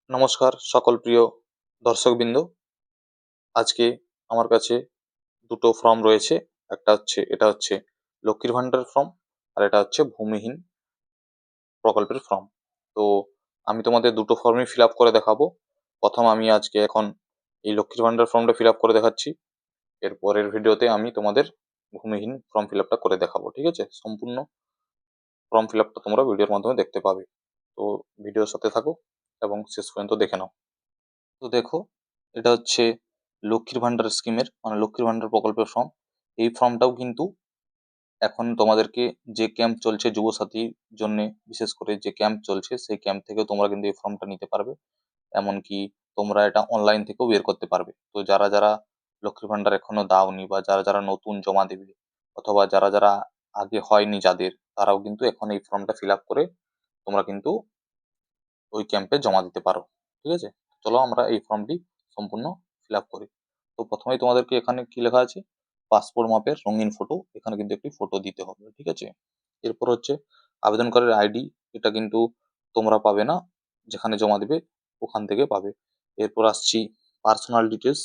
নমস্কার সকল প্রিয় দর্শকবৃন্দ। আজকে আমার কাছে দুটো ফর্ম রয়েছে। এটা হচ্ছে লক্ষ্মীর ভান্ডার ফর্ম, আর এটা হচ্ছে ভূমিহীন প্রকল্পের ফর্ম। তো আমি তোমাদের দুটো ফর্মই ফিল আপ করে দেখাবো। আমি আজকে এখন এই লক্ষ্মীর ভান্ডার ফর্মটা ফিল আপ করে দেখাচ্ছি। এর পরের ভিডিওতে আমি তোমাদের ভূমিহীন ফর্ম ফিল আপটা করে দেখাবো। ঠিক আছে, সম্পূর্ণ ফর্ম ফিল আপটা তোমরা ভিডিওর মাধ্যমে দেখতে পাবে। তো ভিডিওর সাথে থাকো এবং শেষ পর্যন্ত দেখে নাও। তো দেখো, এটা হচ্ছে লক্ষ্মীর ভান্ডার স্কিমের মানে লক্ষ্মীর ভান্ডার প্রকল্পের ফর্ম। এই ফর্মটাও কিন্তু এখন তোমাদেরকে যে ক্যাম্প চলছে যুবসাথীর জন্য, বিশেষ করে যে ক্যাম্প চলছে সেই ক্যাম্প থেকেও তোমরা কিন্তু এই ফর্মটা নিতে পারবে। এমনকি তোমরা এটা অনলাইন থেকেও বের করতে পারবে। তো যারা যারা লক্ষ্মীর ভান্ডার এখনো দাওনি, বা যারা যারা নতুন জমা দেবে, অথবা যারা যারা আগে হয়নি যাদের, তারাও কিন্তু এখন এই ফর্মটা ফিল আপ করে তোমরা কিন্তু ওই ক্যাম্পে জমা দিতে পারো। ঠিক আছে, চলো আমরা এই ফর্মটি সম্পূর্ণ ফিল আপ করি। তো প্রথমেই তোমাদেরকে এখানে কি লেখা আছে, পাসপোর্ট মাপের রঙিন ফটো, এখানে কিন্তু একটি ফটো দিতে হবে। ঠিক আছে, এরপর হচ্ছে আবেদনকারীর আইডি, এটা কিন্তু তোমরা পাবে না, যেখানে জমা দিবে ওখান থেকে পাবে। এরপর আসছি পার্সোনাল ডিটেলস,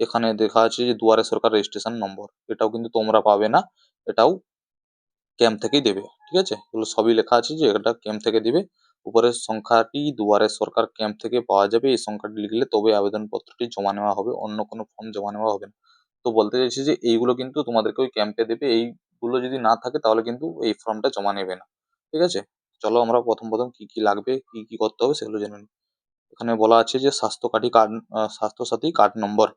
এখানে দেখা আছে যে দুয়ারে সরকার রেজিস্ট্রেশন নম্বর, এটাও কিন্তু তোমরা পাবে না, এটাও ক্যাম্প থেকেই দেবে। ঠিক আছে, এগুলো সবই লেখা আছে যে এটা ক্যাম্প থেকে দিবে। উপরের সংখ্যাটি দুয়ারে সরকার ক্যাম্প থেকে পাওয়া যাবে, এই সংখ্যাটি লিখলে তবে আবেদনপত্রটি জমা নেওয়া হবে, অন্য কোনো ফর্ম জমা নেওয়া হবে না। তো বলতে চাইছি যে এইগুলো কিন্তু তোমাদেরকে ওই ক্যাম্পে দেবে, এইগুলো যদি না থাকে তাহলে কিন্তু এই ফর্মটা জমা নেবে না। ঠিক আছে, চলো আমরা প্রথম প্রথম কি কি লাগবে, কি কি করতে হবে সেগুলো জেনে নিই। এখানে বলা আছে যে স্বাস্থ্য সাথী কার্ড নম্বর।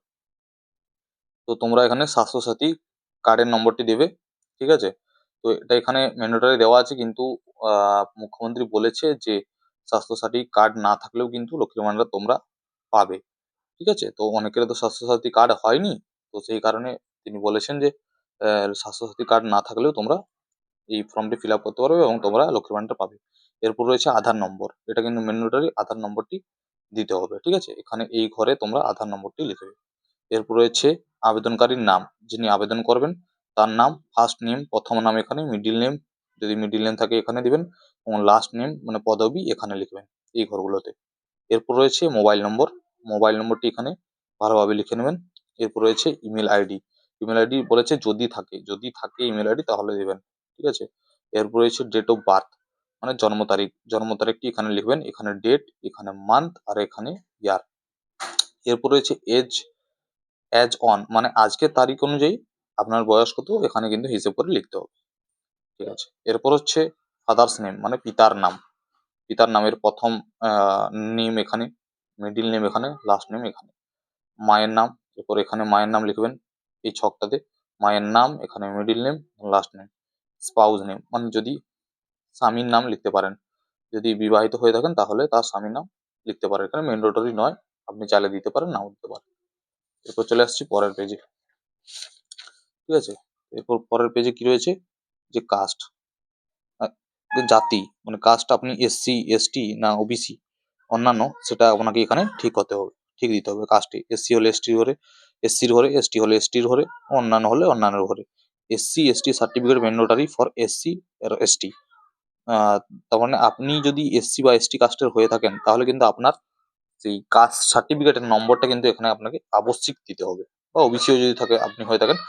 তো তোমরা এখানে স্বাস্থ্যসাথী কার্ডের নম্বরটি দেবে। ঠিক আছে, তো এটা এখানে ম্যান্ডেটরি দেওয়া আছে, কিন্তু মুখ্যমন্ত্রী বলেছে যে স্বাস্থ্যসাথী কার্ড না থাকলেও কিন্তু লক্ষ্মীর ভান্ডার তোমরা পাবে। ঠিক আছে, তো অনেকের তো স্বাস্থ্যসাথী কার্ড হয়নি, তো সেই কারণে তিনি বলেছেন যে স্বাস্থ্যসাথী কার্ড না থাকলেও তোমরা এই ফর্মটি ফিল আপ করতে পারবে এবং তোমরা লক্ষ্মীর ভান্ডার পাবে। এরপর রয়েছে আধার নম্বর, এটা কিন্তু ম্যান্ডেটরি, আধার নম্বরটি দিতে হবে। ঠিক আছে, এখানে এই ঘরে তোমরা আধার নম্বরটি লিখবে। এরপর রয়েছে আবেদনকারীর নাম, যিনি আবেদন করবেন তার নাম, ফার্স্ট নেম, প্রথম নাম এখানে, মিডিল নেম যদি মিডিল নেম থাকে এখানে দিবেন, এবং লাস্ট নেম মানে পদবি এখানে লিখবেন এই ঘরগুলোতে। এরপর রয়েছে মোবাইল নম্বর, মোবাইল নম্বরটি এখানে ভালোভাবে লিখে নেবেন। এরপর রয়েছে ইমেল আইডি, ইমেল আইডি বলেছে যদি থাকে ইমেল আইডি তাহলে দেবেন। ঠিক আছে, এরপর রয়েছে ডেট অফ বার্থ মানে জন্ম তারিখ, জন্ম তারিখটি এখানে লিখবেন, এখানে ডেট, এখানে মান্থ, আর এখানে ইয়ার। এরপর রয়েছে এজ, অ্যাজ অন মানে আজকের তারিখ অনুযায়ী আপনার বয়স কত এখানে কিন্তু হিসেব করে লিখতে হবে। ঠিক আছে, এরপর হচ্ছে ফাদার্স নেম মানে পিতার নাম, পিতার নামের প্রথম নেম এখানে, মিডিল নেম এখানে, লাস্ট নেম এখানে। মায়ের নাম, এরপর এখানে মায়ের নাম লিখবেন এই ছকটাতে, মায়ের নাম এখানে middle name, last name. Spouse name মানে যদি স্বামীর নাম লিখতে পারেন, যদি বিবাহিত হয়ে থাকেন তাহলে তার স্বামীর নাম লিখতে পারেন, এখানে ম্যান্ডেটরি নয়, আপনি চাইলে দিতে পারেন নাও দিতে পারেন। এরপর চলে আসছি পরের পেজে। ঠিক আছে, এরপর পরের পেজে কি রয়েছে, যে কাস্ট, যে জাতি মানে কাস্ট, আপনি এসসি এসটি না ওবিসি অন্যান্য, সেটা আপনাকে এখানে ঠিক হতে হবে, ঠিক দিতে হবে কাস্টে। এসসি হলে এসটির ঘরে, এসসির ঘরে, এসটি হলে এসটির ঘরে, অন্যান্য হলে অন্যান্যের ঘরে। SC ST certificate mandatory for SC আর এসটি। তার মানে আপনি যদি এসসি বা এসটি কাস্টের হয়ে থাকেন তাহলে কিন্তু আপনার সেই কাস্ট সার্টিফিকেটের নম্বরটা কিন্তু এখানে আপনাকে আবশ্যিক দিতে হবে। বা ওবিসিও যদি থাকে আপনি হয়ে থাকেন,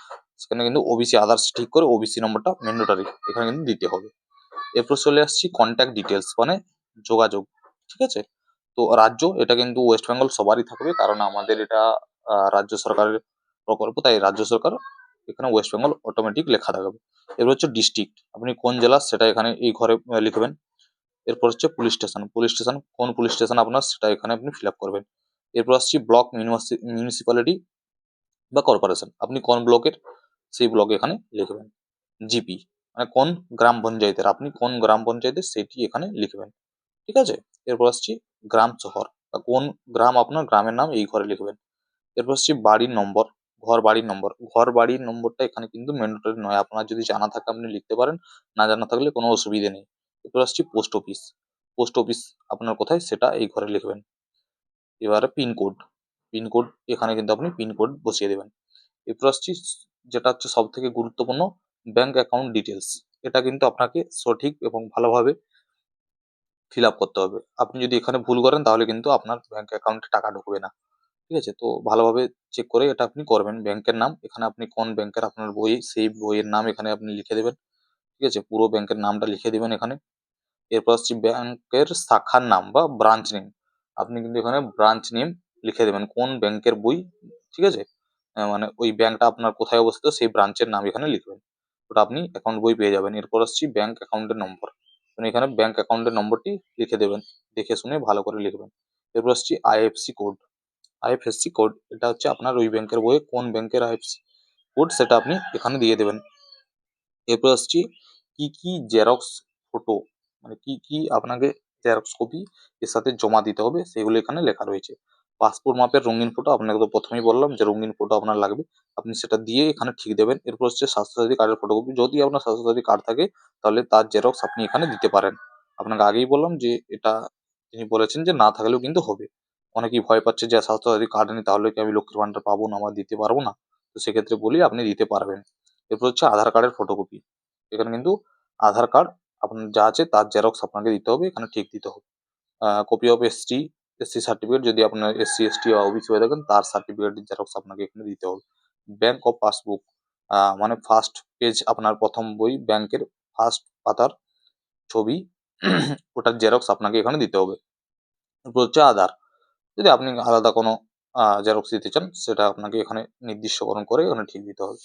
সেখানে কিন্তু ওবিসি আদার্স ঠিক করে ওবিসি নম্বরটা ম্যান্ডেটরি এখানে কিন্তু দিতে হবে। এরপর চলে আসছি কন্ট্যাক্ট ডিটেলস মানে যোগাযোগ। ঠিক আছে, তো রাজ্য, এটা কিন্তু ওয়েস্ট বেঙ্গল সবারই থাকবে, কারণ আমাদের এটা রাজ্য সরকারের প্রকল্প, তাই রাজ্য সরকার এখানে ওয়েস্ট বেঙ্গল অটোমেটিক লেখা থাকবে। এরপর হচ্ছে ডিস্ট্রিক্ট, আপনি কোন জেলা সেটা এখানে এই ঘরে লিখবেন। এরপর হচ্ছে পুলিশ স্টেশন, পুলিশ স্টেশন কোন পুলিশ স্টেশন আপনার সেটা এখানে আপনি ফিল আপ করবেন। এরপর আসছি ব্লক, মিউনিসিপ্যালিটি বা কর্পোরেশন, আপনি কোন ব্লকের সেই ব্লকে এখানে লিখবেন। জিপি মানে কোন গ্রাম পঞ্চায়েতের, আপনি কোন গ্রাম পঞ্চায়েতের সেটি এখানে লিখবেন। ঠিক আছে, এরপর আসছি গ্রাম শহর বা কোন গ্রাম, আপনার গ্রামের নাম এই ঘরে লিখবেন। এরপর আসছি বাড়ির নম্বর, ঘর বাড়ির নম্বরটা এখানে কিন্তু ম্যান্ডেটরি নয়, আপনার যদি জানা থাকে আপনি লিখতে পারেন, না জানা থাকলে কোনো অসুবিধে নেই। এরপর আসছি পোস্ট অফিস, পোস্ট অফিস আপনার কোথায় সেটা এই ঘরে লিখবেন। এবারে পিনকোড, পিনকোড এখানে কিন্তু আপনি পিনকোড বসিয়ে দেবেন। এরপর আসছি যেটা হচ্ছে সব থেকে গুরুত্বপূর্ণ, ব্যাংক অ্যাকাউন্ট ডিটেলস, এটা কিন্তু আপনাকে সঠিক এবং ভালোভাবে ফিল আপ করতে হবে। আপনি যদি এখানে ভুল করেন তাহলে কিন্তু আপনার ব্যাংক অ্যাকাউন্টে টাকা ঢুকবে না। ঠিক আছে? তো ভালোভাবে চেক করে এটা আপনি করবেন। ব্যাংকের নাম এখানে আপনি কোন ব্যাংকের আপনার বই, সেই বইয়ের নাম এখানে আপনি লিখে দেবেন। ঠিক আছে? পুরো ব্যাংকের নামটা লিখে দিবেন এখানে। এরপর হচ্ছে ব্যাংকের শাখার নাম বা ব্রাঞ্চ নেম। আপনি কিন্তু এখানে ব্রাঞ্চ নেম লিখে দেবেন। কোন ব্যাংকের বই, ঠিক আছে? মানে ওই ব্যাংকটা আপনার কোথায় অবস্থিত সেই ব্রাঞ্চের নাম এখানে লিখবেন। ওটা আপনি অ্যাকাউন্ট বই পেয়ে যাবেন। এরপর আসছি ব্যাংক অ্যাকাউন্টের নম্বর। আপনি এখানে ব্যাংক অ্যাকাউন্টের নম্বরটি লিখে দেবেন। দেখে শুনে ভালো করে লিখবেন। এরপর আসছি আইএফএসসি কোড। আইএফএসসি কোড এটা হচ্ছে আপনার ওই ব্যাংকের বইয়ে কোন ব্যাংকের আইএফএসসি কোড সেটা আপনি এখানে দিয়ে দেবেন। এরপর আসছি কি জেরক্স ফটো, মানে কি আপনাকে জেরক্স কপি এর সাথে জমা দিতে হবে সেগুলো এখানে লেখা রয়েছে। পাসপোর্ট মাপের রঙিন ফটো, আপনাকে তো প্রথমেই বললাম যে রঙিন ফটো আপনার লাগবে, আপনি সেটা দিয়ে এখানে ঠিক দেবেন। এরপর হচ্ছে স্বাস্থ্যসাথী কার্ডের ফটোকপি, যদি আপনার স্বাস্থ্যসাথী কার্ড থাকে তাহলে তার জেরক্স আপনি এখানে দিতে পারেন। আপনাকে আগেই বললাম যে এটা তিনি বলেছেন যে না থাকলেও কিন্তু হবে। অনেকেই ভয় পাচ্ছে যে স্বাস্থ্যসাথী কার্ড নেই তাহলে কি আমি লক্ষ্মীর ভান্ডার পাবো না বা দিতে পারবো না, তো সেক্ষেত্রে বলি আপনি দিতে পারবেন। এরপর হচ্ছে আধার কার্ডের ফটোকপি। এখানে কিন্তু আধার কার্ড আপনার যা আছে তার জেরক্স আপনাকে দিতে হবে, এখানে ঠিক দিতে হবে। কপি অফ এসসি সার্টিফিকেট, যদি আপনার এসসি এসটি বা ওবিসি হয়ে থাকেন তার সার্টিফিকেটের জেরক্স আপনাকে এখানে দিতে হবে। ব্যাংক অফ পাসবুক, মানে ফার্স্ট পেজ আপনার প্রথম বই ব্যাংকের ফার্স্ট পাতার ছবি ওটার জেরক্স আপনাকে এখানে দিতে হবে। এরপর হচ্ছে আধার, যদি আপনি আলাদা কোনো জেরক্স দিতে চান সেটা আপনাকে এখানে নির্দিষ্টকরণ করে এখানে ঠিক দিতে হবে।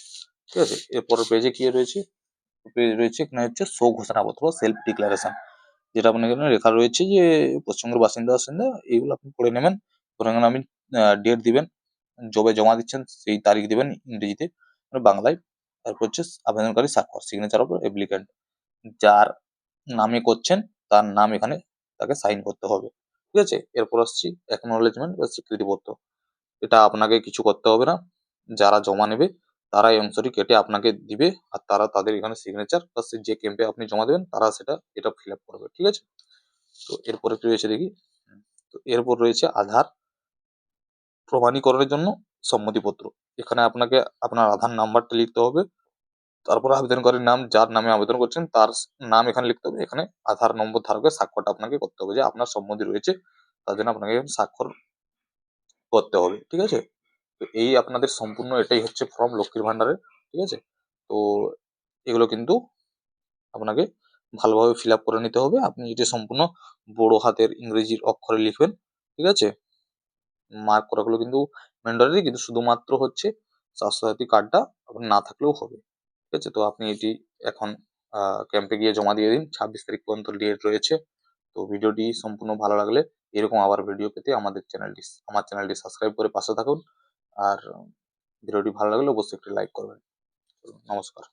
ঠিক আছে? এরপরের পেজে কি রয়েছে, পেজ রয়েছে এখানে হচ্ছে শো ঘোষণাপত্র সেলফ ডিক্লারেশন, যেটা আপনার এখানে লেখা রয়েছে যে পশ্চিমবঙ্গের বাসিন্দা এইগুলো আপনি পড়ে নেবেন। পড়ে নেবেন, আপনি ডেট দিবেন, যবে জমা দিচ্ছেন সেই তারিখ দিবেন ইংরেজিতে, মানে বাংলায়। তারপর হচ্ছে আবেদনকারী স্বাক্ষর, সিগনেচার অফ অ্যাপ্লিক্যান্ট, যার নামে করছেন তার নাম এখানে তাকে সাইন করতে হবে। ঠিক আছে? এরপর আসছি অ্যাকনোলেজমেন্ট বা স্বীকৃতিপত্র। এটা আপনাকে কিছু করতে হবে না, যারা জমা নেবে তারা এই অংশটি কেটে আপনাকে দিবে, আর তারা তাদের এখানে সিগনেচার বা যে ক্যাম্পে আপনি জমা দেবেন তারা এটা ফিল আপ করবে। ঠিক আছে? তো এরপরে কি রয়েছে দেখি। তো এরপর রয়েছে আধার প্রমাণীকরণের জন্য সম্মতিপত্র। এখানে আপনাকে আপনার আধার নাম্বারটা লিখতে হবে, তারপর আবেদনকারীর নাম, যার নামে আবেদন করছেন তার নাম এখানে লিখতে হবে। এখানে আধার নম্বর ধারকের স্বাক্ষরটা আপনাকে করতে হবে, যে আপনার সম্মতি রয়েছে তার জন্য আপনাকে এখানে স্বাক্ষর করতে হবে। ঠিক আছে? তো এই আপনাদের সম্পূর্ণ এটাই হচ্ছে ফর্ম লক্ষ্মীর ভান্ডারের। ঠিক আছে? তো এগুলো কিন্তু আপনাকে ভালোভাবে ফিল আপ করে নিতে হবে। আপনি এটা সম্পূর্ণ বড় হাতের ইংরেজির অক্ষরে লিখবেন। ঠিক আছে? মার্ক করাগুলো কিন্তু ম্যান্ডেটরি, কিন্তু শুধুমাত্র হচ্ছে স্বাস্থ্যসাথী কার্ডটা আপনার না থাকলেও হবে। ঠিক আছে? তো আপনি এটি এখন ক্যাম্পে গিয়ে জমা দিয়ে দিন। 26 তারিখ পর্যন্ত ডেট রয়েছে। তো ভিডিওটি সম্পূর্ণ ভালো লাগলে এরকম আবার ভিডিও পেতে আমার চ্যানেলটি সাবস্ক্রাইব করে পাশে থাকুন। আর ভিডিওটি ভালো লাগলে অবশ্যই একটি লাইক করবেন। নমস্কার।